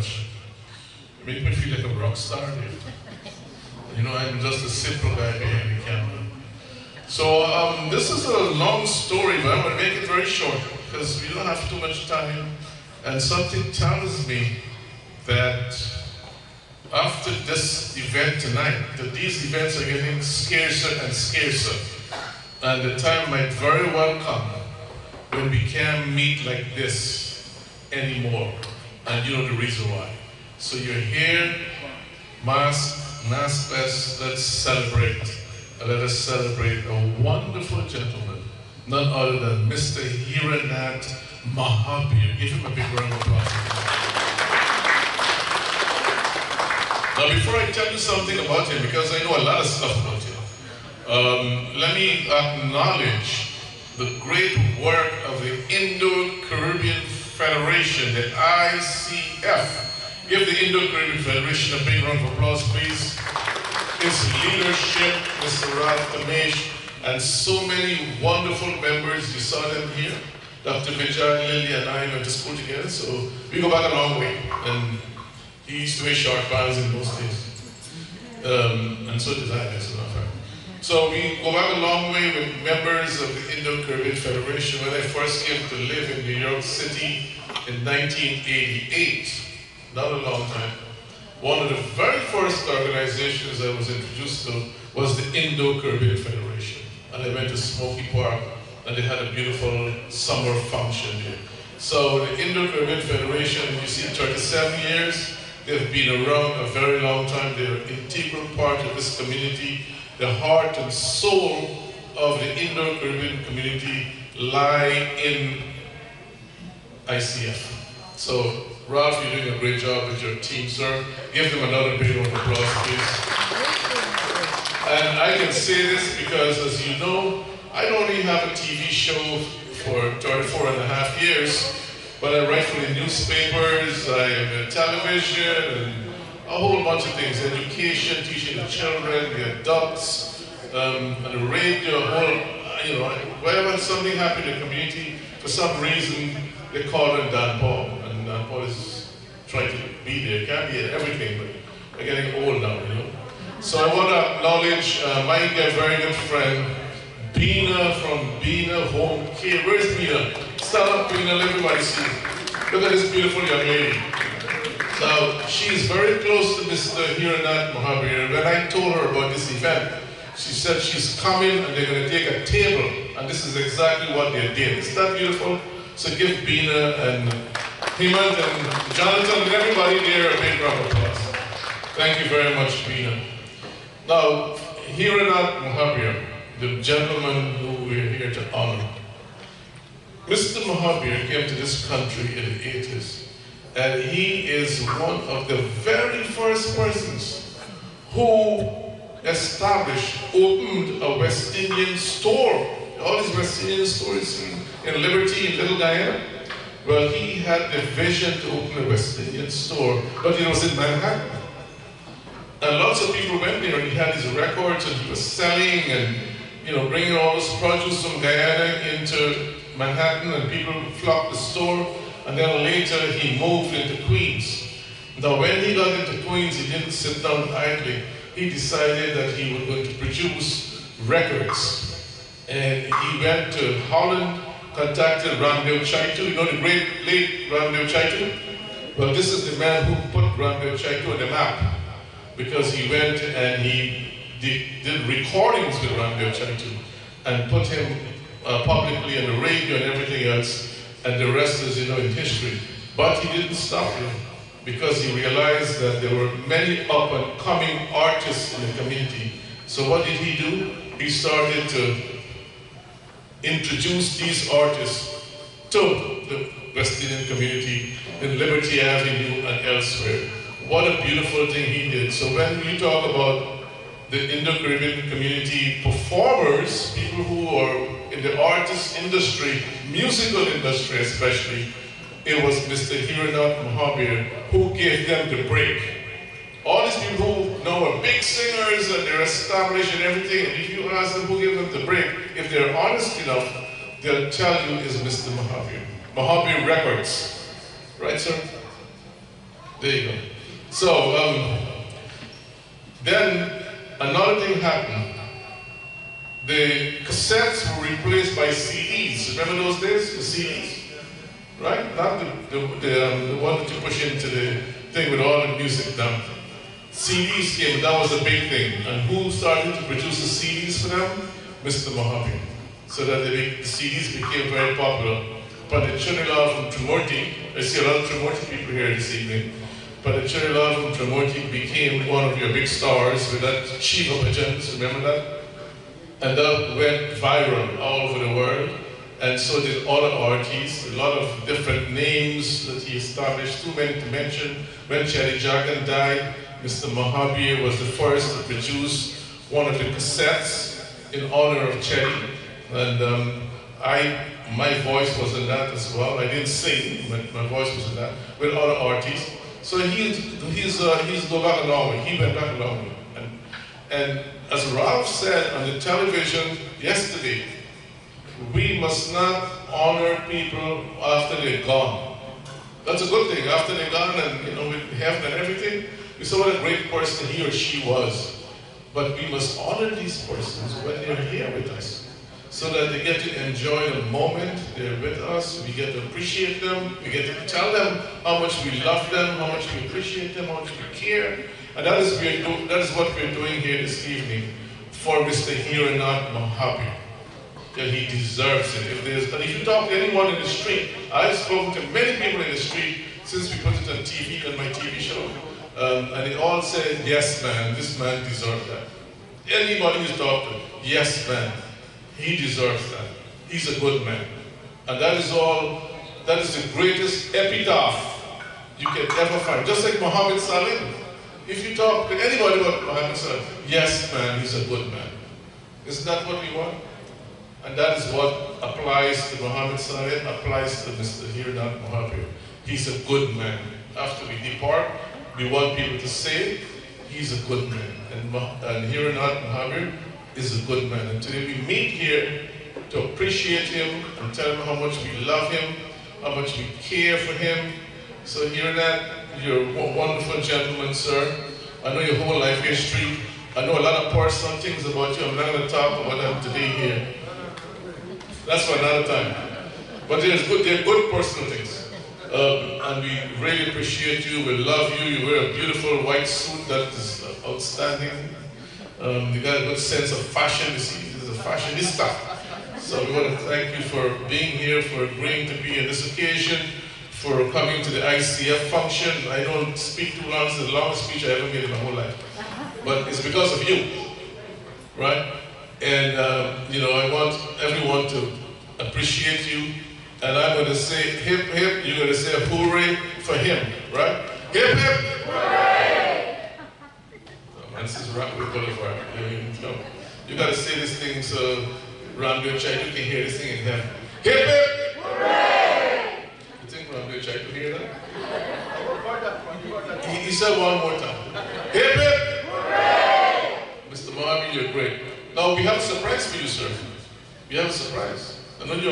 much. You make me feel like a rock star here. You know, I'm just a simple guy behind the camera. So this is a long story, but I'm going to make it very short because we don't have too much time. And something tells me that after this event tonight, that these events are getting scarcer and scarcer. And the time might very well come when we can't meet like this anymore. And you know the reason why. So you're here, maskless, let's celebrate. And let us celebrate a wonderful gentleman, none other than Mr. Hiranat Mohabir. Give him a big round of applause. Now before I tell you something about him, because I know a lot of stuff about him, let me acknowledge the great work of the Indo-Caribbean Federation, the ICF. Give the Indo-Caribbean Federation a big round of applause, please. His leadership, Mr. Ralph Kamesh, and so many wonderful members. You saw them here. Dr. Vijay, Lily, and I went to school together, so we go back a long way. And he used to wear short pants in those days. And so did I, as a matter of fact. So we go back a long way with members of the Indo-Caribbean Federation. When I first came to live in New York City in 1988, not a long time, one of the very first organizations I was introduced to was the Indo-Caribbean Federation. And I went to Smoky Park, and they had a beautiful summer function here. So the Indo-Caribbean Federation, you see, 37 years, they've been around a very long time. They're an integral part of this community. The heart and soul of the Indo-Caribbean community lie in ICF. So, Ralph, you're doing a great job with your team, sir. Give them another big round of applause, please. And I can say this because, as you know, I don't only have a TV show for 34 and a half years, but I write for the newspapers, I am in television, and a whole bunch of things. Education, teaching the children, the adults, and the radio, you know, whenever something happened in the community, for some reason, they call him Dhanpaul. Dhanpaul is trying to be there, can't be at everything, but we're getting old now, you know. So I want to acknowledge my very good friend, Bina from Bina Home Care. Where's Bina? Stand up, Bina, let everybody see. Look at this beautiful young lady. Now, she's very close to Mr. Hiranat Mohabir. When I told her about this event, she said she's coming and they're going to take a table, and this is exactly what they did. Isn't that beautiful? So give Bina and Hemant and Jonathan and everybody there a big round of applause. Thank you very much, Bina. Now, Hiranat Mohabir, the gentleman who we're here to honor. Mr. Mohabir came to this country in the 80s, and he is one of the very first persons who opened a West Indian store. All these West Indian stores in Liberty, in Little Guyana. Well, he had the vision to open a West Indian store, but it was in Manhattan. And lots of people went there, and he had his records, and he was selling and, you know, bringing all this produce from Guyana into Manhattan, and people flocked the store. And then later he moved into Queens. Now, when he got into Queens, he didn't sit down idly. He decided that he was going to produce records. And he went to Holland, contacted Ramdev Chaitu. You know the great late Ramdev Chaitu? Well, this is the man who put Ramdev Chaitu on the map, because he went and he did recordings with Ramdev Chaitu and put him publicly on the radio and everything else, and the rest is, you know, in history. But he didn't stop there, because he realized that there were many up-and-coming artists in the community. So what did he do? He started to introduce these artists to the West Indian community in Liberty Avenue and elsewhere. What a beautiful thing he did. So when we talk about the Indo-Caribbean community performers, people who are in the artist industry, musical industry especially, it was Mr. Hiranat Mohabir who gave them the break. All these people who now are big singers and they're established and everything, and if you ask them who gave them the break, if they're honest enough, they'll tell you is Mr. Mohabir. Mohabir Records. Right, sir? There you go. So, then another thing happened. The cassettes were replaced by CDs. Remember those days? The CDs? Right? Not the one that you push into the thing with all the music down. CDs came, that was a big thing. And who started to produce the CDs for them? Mr. Mohabir. So that the CDs became very popular. But the Chunilal from Tremorty, I see a lot of Tremorty people here this evening, but the Chunilal from Tremorty became one of your big stars with that Chief of Agents, remember that? And that went viral all over the world. And so did other artists, a lot of different names that he established, too many to mention. When Cherry Jagan died, Mr. Mohabir was the first to produce one of the cassettes in honor of Cherry. And my voice was in that as well. I didn't sing, but my voice was in that, with other artists. So he's go back along with, he went back along with. And as Ralph said on the television yesterday, we must not honor people after they're gone. That's a good thing. After they're gone and with heaven and everything, we saw what a great person he or she was. But we must honor these persons when they're here with us, so that they get to enjoy the moment they're with us. We get to appreciate them. We get to tell them how much we love them, how much we appreciate them, how much we care. And that is what we're doing here this evening for Mr. Here and Not Mohabir. That he deserves it. If you talk to anyone in the street, I've spoken to many people in the street since we put it on TV, on my TV show, and they all said, yes man, this man deserves that. Anybody who's talked to, yes man, he deserves that. He's a good man. And that is the greatest epitaph you can ever find. Just like Muhammad Salim. If you talk to anybody about Muhammad Salim, yes man, he's a good man. Isn't that what we want? And that is what applies to Muhammad Salim, applies to Mr. Here Not Mohabir. He's a good man. After we depart, we want people to say, he's a good man. And Here Not Mohabir is a good man. And today we meet here to appreciate him and tell him how much we love him, how much we care for him. So Here Not, you're a wonderful gentleman, sir. I know your whole life history. I know a lot of personal things about you. I'm not going to talk about them today here. That's for another time. But they're good personal things. And we really appreciate you. We love you. You wear a beautiful white suit that is outstanding. You got a good sense of fashion. You see, this is a fashionista. So we want to thank you for being here, for agreeing to be on this occasion, for coming to the ICF function. I don't speak too long. It's the longest speech I ever made in my whole life. But it's because of you, right? And, I want everyone to appreciate you. And I'm going to say hip, hip. You're going to say hooray for him, right? Hip, hip. Hooray! Oh, man, this is Rockwood Boulevard. You got to say this thing so Ramdev Chai, you can hear this thing in heaven. Hip, hip. Hooray! You think Ramdev Chai could hear that? He said one more time. Hip, hip. Hooray! Mr. Mohabir, you're great. Now, we have a surprise for you, sir. We have a surprise. I know you're